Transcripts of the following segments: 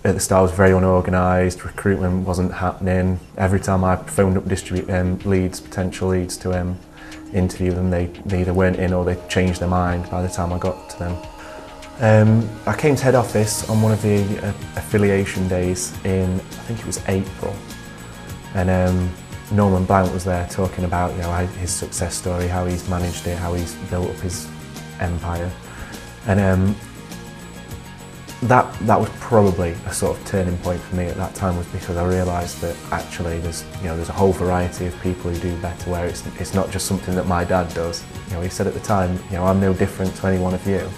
At the start I was very unorganised, recruitment wasn't happening. Every time I phoned up potential leads to interview them, they either weren't in or they changed their mind by the time I got to them. I came to head office on one of the affiliation days in, I think it was April, and Norman Blount was there talking about his success story, how he's managed it, how he's built up his empire, and that was probably a sort of turning point for me at that time, was because I realised that actually there's a whole variety of people who do better, where it's not just something that my dad does. He said at the time, I'm no different to any one of you.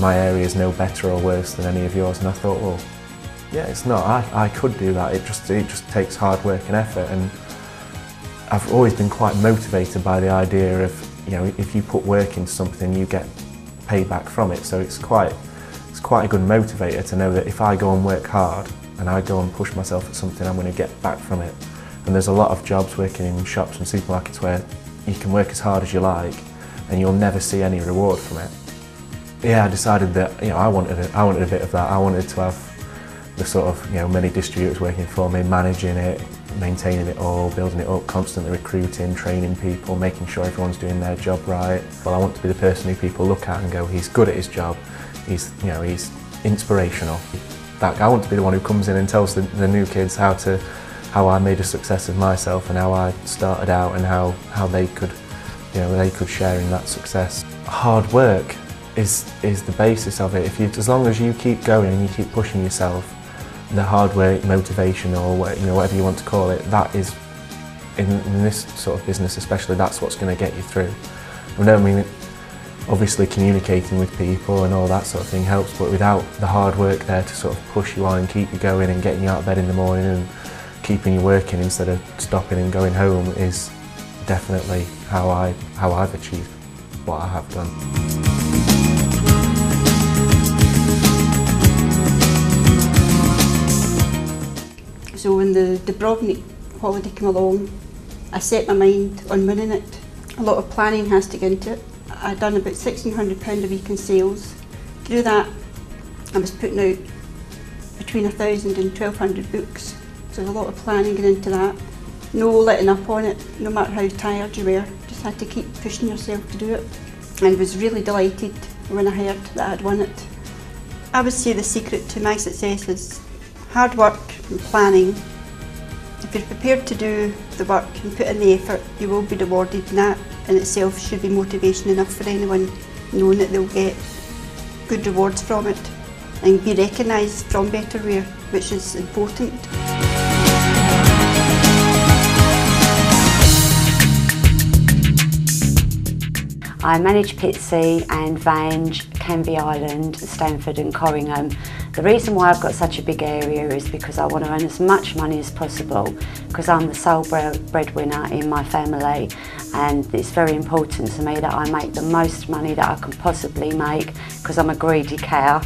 My area is no better or worse than any of yours, and I thought, well, yeah, it's not. I could do that. It just takes hard work and effort, and I've always been quite motivated by the idea of, if you put work into something, you get payback from it. So it's quite a good motivator to know that if I go and work hard and I go and push myself at something, I'm going to get back from it. And there's a lot of jobs working in shops and supermarkets where you can work as hard as you like and you'll never see any reward from it. Yeah, I decided that I wanted a bit of that. I wanted to have the sort of many distributors working for me, managing it, maintaining it all, building it up, constantly recruiting, training people, making sure everyone's doing their job right. Well, I want to be the person who people look at and go, he's good at his job. He's inspirational. I want to be the one who comes in and tells the new kids how I made a success of myself and how I started out and how they could share in that success. Hard work is the basis of it. As long as you keep going and you keep pushing yourself, the hard work, motivation, or whatever you want to call it, that is in this sort of business especially, that's what's going to get you through. I mean, obviously communicating with people and all that sort of thing helps, but without the hard work there to sort of push you on and keep you going and getting you out of bed in the morning and keeping you working instead of stopping and going home, is definitely how I've achieved what I have done. So when the Dubrovnik holiday came along, I set my mind on winning it. A lot of planning has to go into it. I'd done about £1,600 a week in sales. Through that, I was putting out between 1,000 and 1,200 books. So a lot of planning going into that. No letting up on it, no matter how tired you were. Just had to keep pushing yourself to do it. And was really delighted when I heard that I'd won it. I would say the secret to my success is hard work and planning. If you're prepared to do the work and put in the effort, you will be rewarded, and that in itself should be motivation enough for anyone, knowing that they'll get good rewards from it and be recognised from Betterware, which is important. I manage Pitsea and Vange, Canvey Island, Stanford and Corringham. The reason why I've got such a big area is because I want to earn as much money as possible, because I'm the sole breadwinner in my family, and it's very important to me that I make the most money that I can possibly make, because I'm a greedy cow.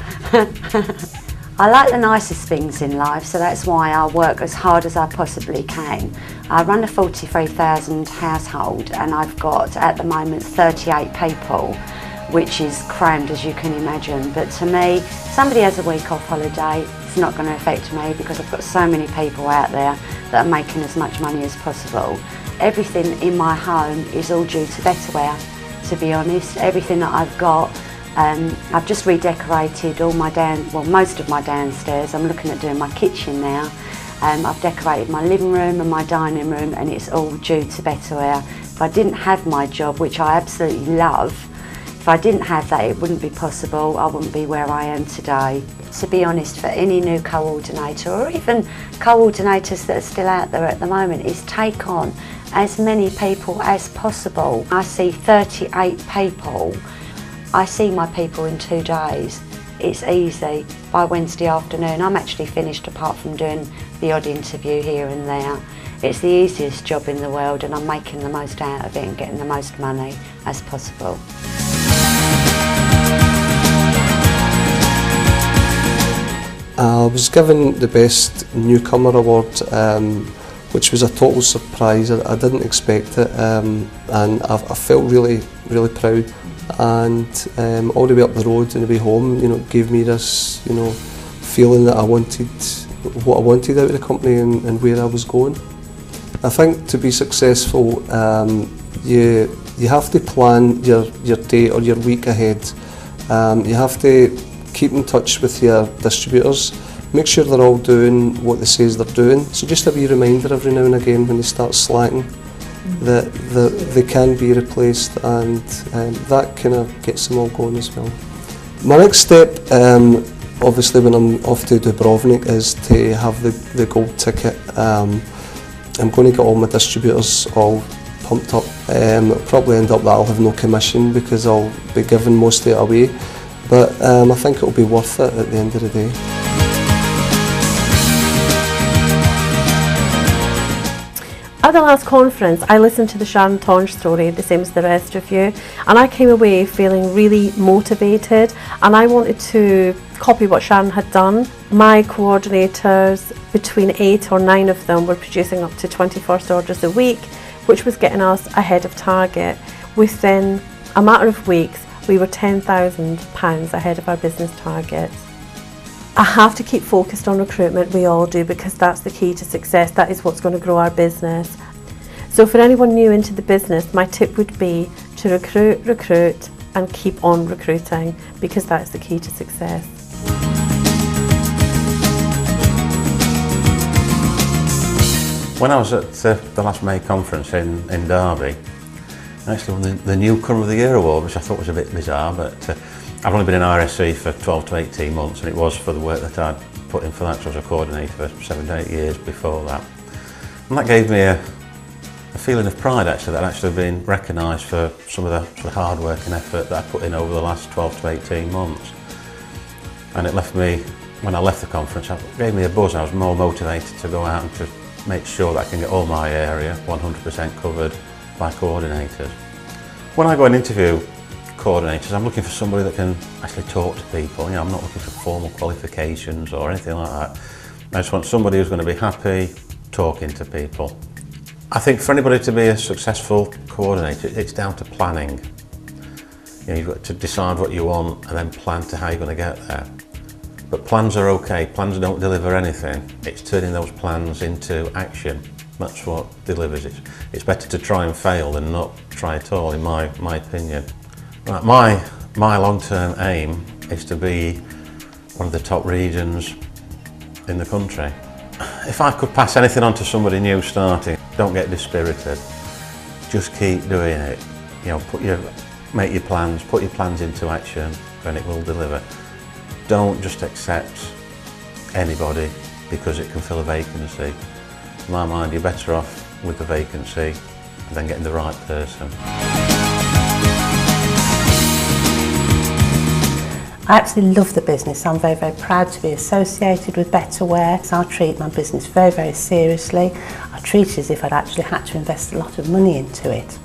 I like the nicest things in life, so that's why I work as hard as I possibly can. I run a 43,000 household and I've got at the moment 38 people, which is crammed as you can imagine. But to me, somebody has a week off holiday, it's not going to affect me because I've got so many people out there that are making as much money as possible. Everything in my home is all due to Betterware, to be honest. Everything that I've got, I've just redecorated all my most of my downstairs. I'm looking at doing my kitchen now. I've decorated my living room and my dining room, and it's all due to Betterware. If I didn't have my job, which I absolutely love, if I didn't have that, it wouldn't be possible. I wouldn't be where I am today. To be honest, for any new coordinator, or even coordinators that are still out there at the moment, is take on as many people as possible. I see 38 people. I see my people in 2 days. It's easy. By Wednesday afternoon, I'm actually finished, apart from doing the odd interview here and there. It's the easiest job in the world, and I'm making the most out of it and getting the most money as possible. I was given the Best Newcomer Award, which was a total surprise. I didn't expect it, and I felt really proud. and all the way up the road on the way home, you know, gave me this, you know, feeling that I wanted what I wanted out of the company and where I was going. I think to be successful, you have to plan your day or your week ahead. You have to keep in touch with your distributors, make sure they're all doing what they say they're doing. So just a wee reminder every now and again when they start slacking that they can be replaced, and that kind of gets them all going as well. My next step, obviously when I'm off to Dubrovnik, is to have the gold ticket. I'm going to get all my distributors all pumped up. It'll probably end up that I'll have no commission because I'll be giving most of it away, but I think it'll be worth it at the end of the day. At the last conference, I listened to the Sharon Tonge story, the same as the rest of you, and I came away feeling really motivated, and I wanted to copy what Sharon had done. My coordinators, between 8 or 9 of them, were producing up to 21st orders a week, which was getting us ahead of target. Within a matter of weeks, we were £10,000 ahead of our business target. I have to keep focused on recruitment, we all do, because that's the key to success. That is what's going to grow our business. So for anyone new into the business, my tip would be to recruit and keep on recruiting, because that is the key to success. When I was at the last May conference in Derby, I actually won the Newcomer of the Year award, which I thought was a bit bizarre, but I've only been in RSC for 12 to 18 months, and it was for the work that I'd put in for that, because I was a coordinator for 7 to 8 years before that. And that gave me a feeling of pride, actually, that I'd actually been recognised for some of the sort of hard work and effort that I put in over the last 12 to 18 months. And it left me, when I left the conference, it gave me a buzz. I was more motivated to go out and to make sure that I can get all my area 100% covered by coordinators. When I go and interview coordinators, I'm looking for somebody that can actually talk to people. You know, I'm not looking for formal qualifications or anything like that. I just want somebody who's going to be happy talking to people. I think for anybody to be a successful coordinator, it's down to planning. You know, you've got to decide what you want and then plan to how you're going to get there. But plans are okay, plans don't deliver anything. It's turning those plans into action. That's what delivers it. It's better to try and fail than not try at all, in my opinion. Right, my long-term aim is to be one of the top regions in the country. If I could pass anything on to somebody new starting, don't get dispirited. Just keep doing it. You know, make your plans, put your plans into action, and it will deliver. Don't just accept anybody because it can fill a vacancy. In my mind, you're better off with the vacancy than getting the right person. I absolutely love the business. I'm very, very proud to be associated with Betterware. So I treat my business very, very seriously. I treat it as if I'd actually had to invest a lot of money into it.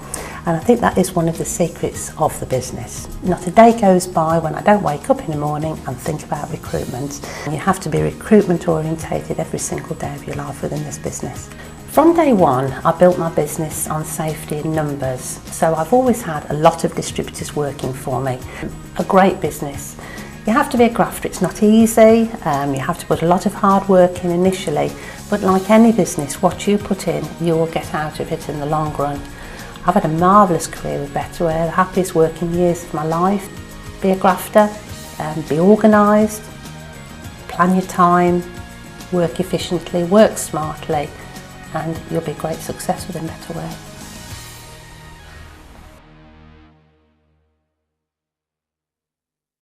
And I think that is one of the secrets of the business. Not a day goes by when I don't wake up in the morning and think about recruitment. You have to be recruitment orientated every single day of your life within this business. From day one, I built my business on safety in numbers. So I've always had a lot of distributors working for me. A great business. You have to be a grafter, it's not easy. You have to put a lot of hard work in initially. But like any business, what you put in, you will get out of it in the long run. I've had a marvellous career with Betterware, the happiest working years of my life. Be a grafter, be organised, plan your time, work efficiently, work smartly, and you'll be a great success within Betterware.